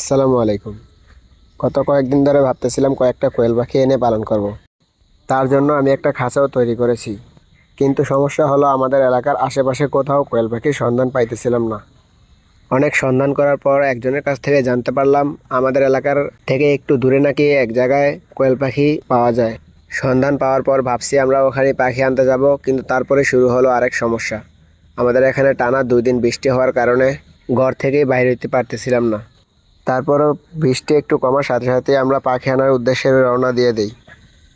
আসসালামু আলাইকুম। গত কয়েকদিন ধরে ভাবতেছিলাম কয়েকটা কোয়েল পাখি এনে পালন করব। তার জন্য আমি একটা খাঁচাও তৈরি করেছি। কিন্তু সমস্যা হলো আমাদের এলাকার আশেপাশে কোথাও কোয়েল পাখির সন্ধান পাইতেছিলাম না। অনেক সন্ধান করার পর একজনের কাছ থেকে জানতে পারলাম আমাদের এলাকার থেকে একটু দূরে নাকি এক জায়গায় কোয়েল পাখি পাওয়া যায়। সন্ধান পাওয়ার পর ভাবছি আমরা ওখানে পাখি আনতে যাব, কিন্তু তারপরে শুরু হলো আরেক সমস্যা। আমাদের এখানে টানা 2 দিন বৃষ্টি হওয়ার কারণে ঘর থেকেই বাইরে হতে পারতেছিলাম না। তারপরও বৃষ্টি একটু কমার সাথে সাথে আমরা পাখি আনার উদ্দেশ্যে রওনা দিয়ে দিই।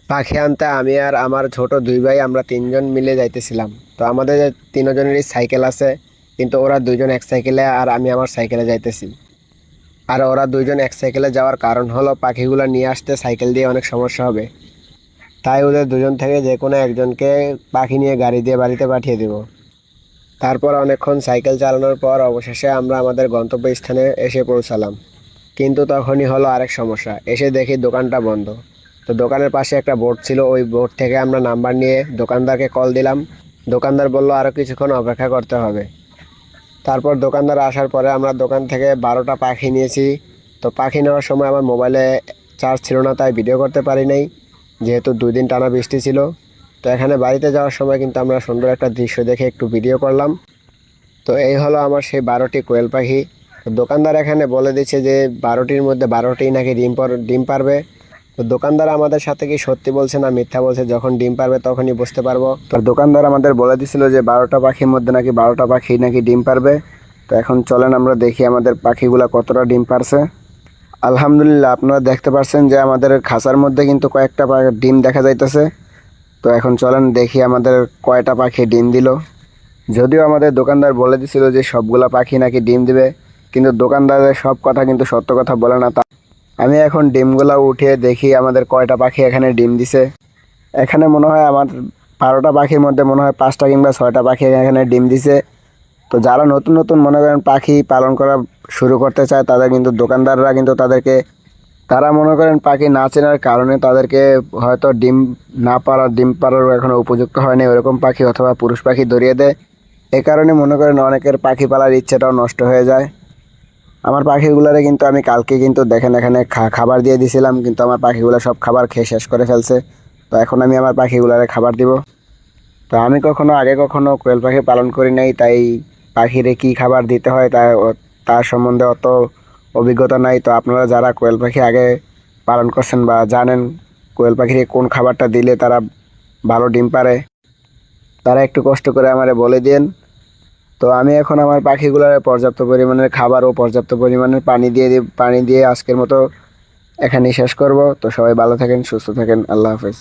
পাখি আনতে আমি আর আমার ছোট 2 ভাই আমরা 3জন মিলে যাইতেছিলাম। তো আমাদের 3জনেরই সাইকেল আছে, কিন্তু ওরা 2জন এক সাইকেলে আর আমি আমার সাইকেলে যাইতেছি। আর ওরা 2জন এক সাইকেলে যাওয়ার কারণ হলো পাখিগুলো নিয়ে আসতে সাইকেল দিয়ে অনেক সমস্যা হবে। তাই ওদের 2জন থেকে যে কোনো একজনকে পাখি নিয়ে গাড়ি দিয়ে বাড়িতে পাঠিয়ে দেব। তারপর অনেকক্ষণ সাইকেল চালানোর পর অবশেষে আমরা আমাদের গন্তব্যস্থানে এসে পৌঁছালাম। কিন্তু তখনই হলো আরেক সমস্যা, এসে দেখি দোকানটা বন্ধ। তো দোকানের পাশে একটা বোর্ড ছিল, ওই বোর্ড থেকে আমরা নাম্বার নিয়ে দোকানদারকে কল দিলাম। দোকানদার বলল আরও কিছুক্ষণ অপেক্ষা করতে হবে। তারপর দোকানদার আসার পরে আমরা দোকান থেকে 12টা পাখি নিয়েছি। তো পাখি নেওয়ার সময় আমার মোবাইলে চার্জ ছিল না, তাই ভিডিও করতে পারি নাই, যেহেতু 2 দিন টানা বৃষ্টি ছিল। তো এখানে বাড়িতে যাওয়ার সময় কিন্তু আমরা সুন্দর একটা দৃশ্য দেখে একটু ভিডিও করলাম। তো এই হলো আমার সেই 12টি কোয়েল পাখি। তো দোকানদার এখানে বলে দিচ্ছে যে 12টির মধ্যে 12টি নাকি ডিম পারবে। তো দোকানদার আমাদের সাথে কি সত্যি বলছে না মিথ্যা বলছে, যখন ডিম পারবে তখনই বুঝতে পারবো। তো দোকানদার আমাদের বলে দিছিল যে 12টা পাখির মধ্যে নাকি 12টা পাখি নাকি ডিম পারবে। তো এখন চলেন আমরা দেখি আমাদের পাখিগুলা কতটা ডিম পারছে। আলহামদুলিল্লাহ, আপনারা দেখতে পাচ্ছেন যে আমাদের খাঁচার মধ্যে কিন্তু কয়েকটা ডিম দেখা যাইতেছে। তো এখন চলেন দেখি আমাদের কয়টা পাখি ডিম দিল। যদিও আমাদের দোকানদার বলে দিছিল যে সবগুলা পাখি নাকি ডিম দিবে, কিন্তু দোকানদারের সব কথা কিন্তু সত্য কথা বলে না। আমি এখন ডিমগুলা উঠিয়ে দেখি আমাদের কয়টা পাখি এখানে ডিম দিছে। এখানে মনে হয় আমার 12টা পাখির মধ্যে মনে হয় 5টা কিংবা 6টা পাখি এখানে ডিম দিছে। তো যারা নতুন নতুন মনে করেন পাখি পালন করা শুরু করতে চায়, তাদের কিন্তু দোকানদাররা কিন্তু তারা মনে করেন পাখি না চেনার কারণে তাদেরকে হয়তো ডিম পাড়ার এখনো উপযুক্ত হয়নি ওরকম পাখি অথবা পুরুষ পাখি ধরিয়ে দেয়। এ কারণে মনে করেন অনেকের পাখি পালার ইচ্ছেটাও নষ্ট হয়ে যায়। আমার পাখিগুলারে কিন্তু আমি কালকে কিন্তু দেখেন এখানে খাবার দিয়ে দিছিলাম, কিন্তু আমার পাখিগুলো সব খাবার খেয়ে শেষ করে ফেলছে। তো এখন আমি আমার পাখিগুলারে খাবার দিব। তো আমি আগে কখনো কোয়েল পাখি পালন করি নাই, তাই পাখিরে কি খাবার দিতে হয় তার সম্বন্ধে অত অভিজ্ঞতা নাই। তো আপনারা যারা কোয়েল পাখি আগে পালন করছেন বা জানেন কোয়েল পাখিরে কোন খাবারটা দিলে তারা ভালো ডিম পারে, তারা একটু কষ্ট করে আমারে বলে দিন। তো আমি এখন আমার পাখিগুলোর পর্যাপ্ত পরিমাণের খাবার ও পর্যাপ্ত পরিমাণের পানি দিয়ে আজকের মতো এখানেই শেষ করব। তো সবাই ভালো থাকেন, সুস্থ থাকেন, আল্লাহ হাফেজ।